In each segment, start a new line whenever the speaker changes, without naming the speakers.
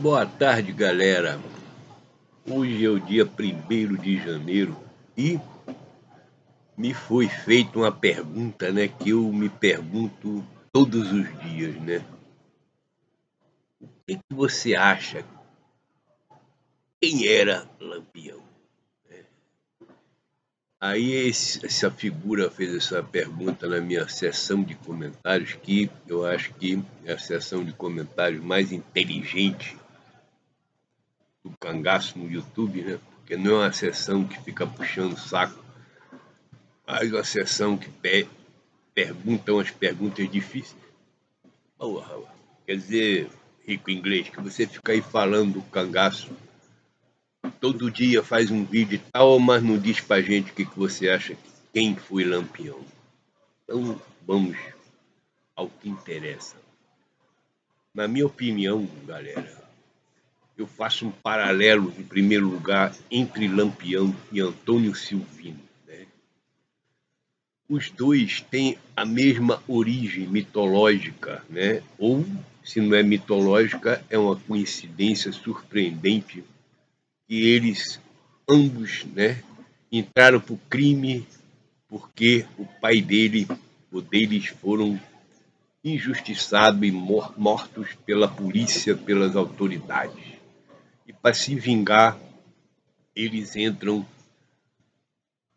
Boa tarde, galera. Hoje é o dia 1º de janeiro e me foi feita uma pergunta, né, que eu me pergunto todos os dias, né? O que você acha? Quem era Lampião? Aí essa figura fez essa pergunta na minha sessão de comentários, que eu acho que é a sessão de comentários mais inteligente do cangaço no YouTube, né? Porque não é uma sessão que fica puxando o saco, mas uma sessão que perguntam as perguntas difíceis. Porra, quer dizer, rico inglês, que você fica aí falando do cangaço todo dia, faz um vídeo e tal, mas não diz pra gente o que você acha, quem foi Lampião. Então, vamos ao que interessa. Na minha opinião, galera, eu faço um paralelo, em primeiro lugar, entre Lampião e Antônio Silvino, né? Os dois têm a mesma origem mitológica, né? Ou, se não é mitológica, é uma coincidência surpreendente que eles ambos, né, entraram para o crime porque o pai dele ou deles foram injustiçados e mortos pela polícia, pelas autoridades. E para se vingar, eles entram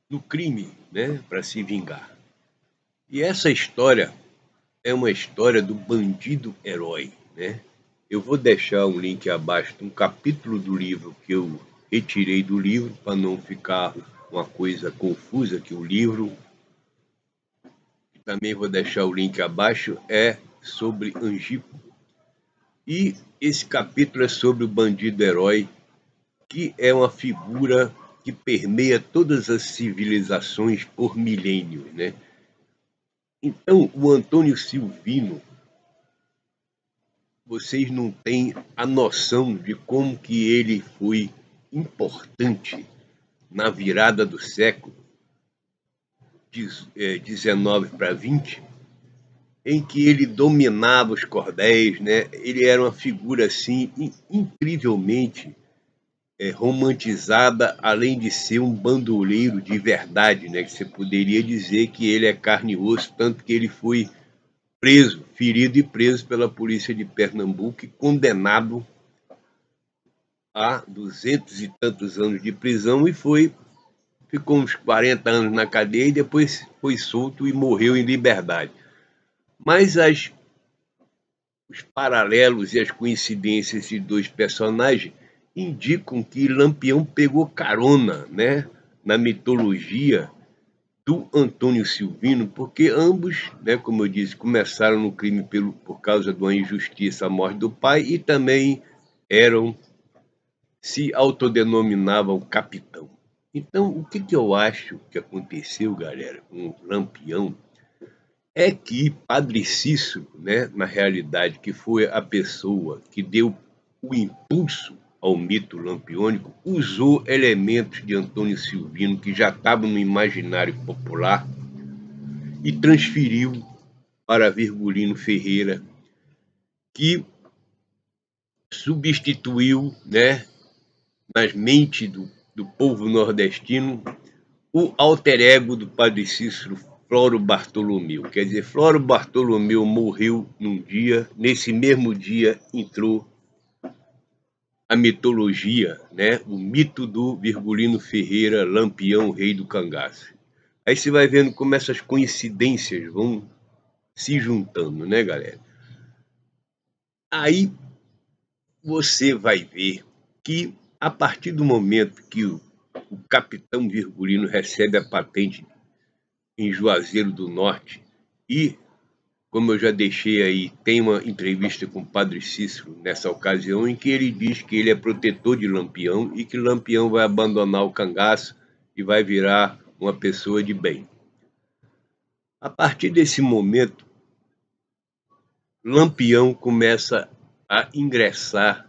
no crime, né, para se vingar. E essa história é uma história do bandido herói, né? Eu vou deixar um link abaixo de um capítulo do livro que eu retirei do livro para não ficar uma coisa confusa, que o livro, também vou deixar o link abaixo, é sobre Angico. E esse capítulo é sobre o bandido herói, que é uma figura que permeia todas as civilizações por milênios, né? Então, o Antônio Silvino, vocês não têm a noção de como que ele foi importante na virada do século 19 para 20, em que ele dominava os cordéis, né? Ele era uma figura assim incrivelmente romantizada, além de ser um bandoleiro de verdade, né? Que você poderia dizer que ele é carne e osso, tanto que ele foi preso, ferido e preso pela polícia de Pernambuco e condenado a 200 e tantos anos de prisão e ficou uns 40 anos na cadeia e depois foi solto e morreu em liberdade. Mas os paralelos e as coincidências de dois personagens indicam que Lampião pegou carona, né, na mitologia do Antônio Silvino, porque ambos, né, como eu disse, começaram no crime por causa de uma injustiça, a morte do pai, e também se autodenominavam capitão. Então, o que eu acho que aconteceu, galera, com o Lampião, é que Padre Cícero, né, na realidade, que foi a pessoa que deu o impulso ao mito lampiônico, usou elementos de Antônio Silvino que já estavam no imaginário popular e transferiu para Virgulino Ferreira, que substituiu, né, nas mentes do povo nordestino o alter ego do Padre Cícero, Floro Bartolomeu. Quer dizer, Floro Bartolomeu morreu num dia, nesse mesmo dia entrou a mitologia, né? O mito do Virgulino Ferreira, Lampião, rei do cangaço. Aí você vai vendo como essas coincidências vão se juntando, né, galera? Aí você vai ver que, a partir do momento que o capitão Virgulino recebe a patente em Juazeiro do Norte, e, como eu já deixei aí, tem uma entrevista com o Padre Cícero nessa ocasião, em que ele diz que ele é protetor de Lampião e que Lampião vai abandonar o cangaço e vai virar uma pessoa de bem. A partir desse momento, Lampião começa a ingressar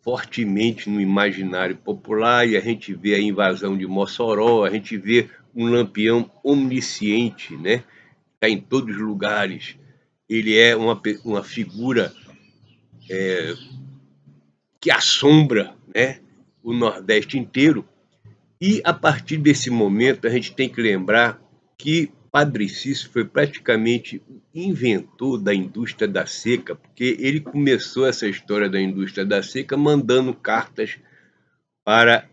fortemente no imaginário popular, e a gente vê a invasão de Mossoró, a gente vê um Lampião onisciente, né? Está em todos os lugares. Ele é uma figura que assombra, né, o Nordeste inteiro. E a partir desse momento a gente tem que lembrar que Padre Cícero foi praticamente o inventor da indústria da seca, porque ele começou essa história da indústria da seca mandando cartas para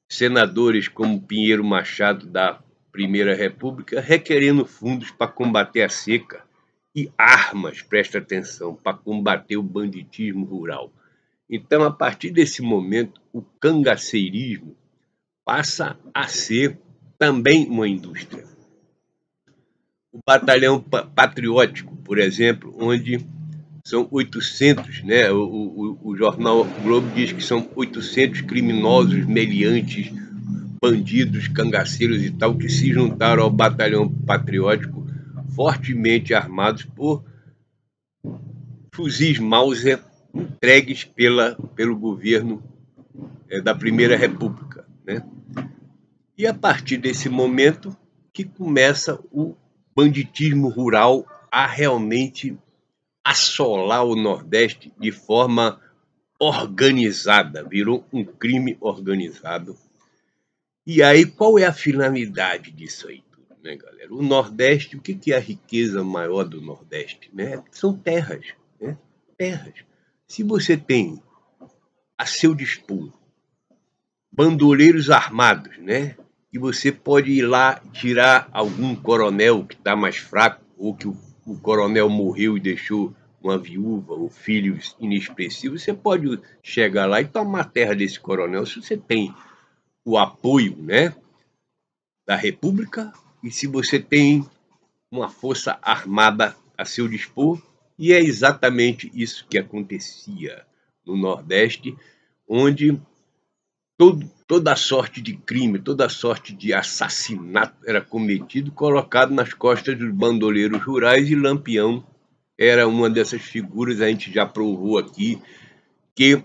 senadores como Pinheiro Machado da Primeira República, requerendo fundos para combater a seca e armas, presta atenção, para combater o banditismo rural. Então, a partir desse momento, o cangaceirismo passa a ser também uma indústria. O Batalhão Patriótico, por exemplo, onde são 800, né? O jornal Globo diz que são 800 criminosos, meliantes, bandidos, cangaceiros e tal, que se juntaram ao Batalhão Patriótico, fortemente armados por fuzis Mauser entregues pelo governo da Primeira República, né? E a partir desse momento que começa o banditismo rural a realmente assolar o Nordeste de forma organizada, virou um crime organizado. E aí, qual é a finalidade disso aí tudo, né, galera? O Nordeste, o que é a riqueza maior do Nordeste, né? São terras, né? Terras. Se você tem a seu dispor bandoleiros armados, né? E você pode ir lá tirar algum coronel que está mais fraco, ou que o coronel morreu e deixou uma viúva ou filhos inexpressivos, você pode chegar lá e tomar a terra desse coronel se você tem o apoio, né, da República e se você tem uma força armada a seu dispor. E é exatamente isso que acontecia no Nordeste, onde toda sorte de crime, toda sorte de assassinato era cometido, colocado nas costas dos bandoleiros rurais, e Lampião era uma dessas figuras. A gente já provou aqui que,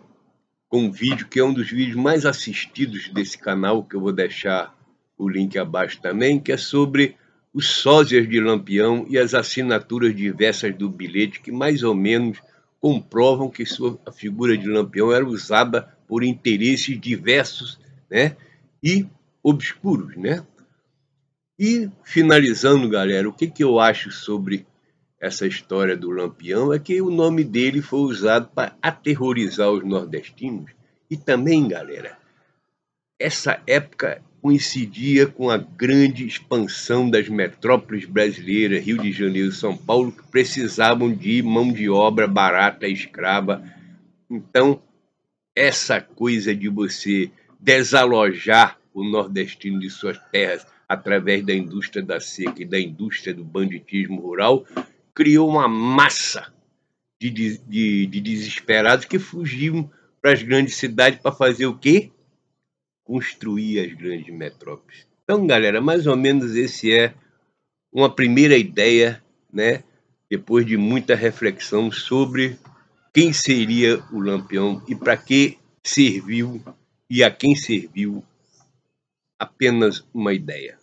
com um vídeo que é um dos vídeos mais assistidos desse canal, que eu vou deixar o link abaixo também, que é sobre os sósias de Lampião e as assinaturas diversas do bilhete, que mais ou menos comprovam que a figura de Lampião era usada por interesses diversos, né, e obscuros, né? E, finalizando, galera, o que eu acho sobre essa história do Lampião é que o nome dele foi usado para aterrorizar os nordestinos. E também, galera, essa época coincidia com a grande expansão das metrópoles brasileiras, Rio de Janeiro e São Paulo, que precisavam de mão de obra barata, escrava. Então, essa coisa de você desalojar o nordestino de suas terras através da indústria da seca e da indústria do banditismo rural criou uma massa de desesperados que fugiam para as grandes cidades para fazer o quê? Construir as grandes metrópoles. Então, galera, mais ou menos esse é uma primeira ideia, né? Depois de muita reflexão sobre quem seria o Lampião e para que serviu e a quem serviu, apenas uma ideia.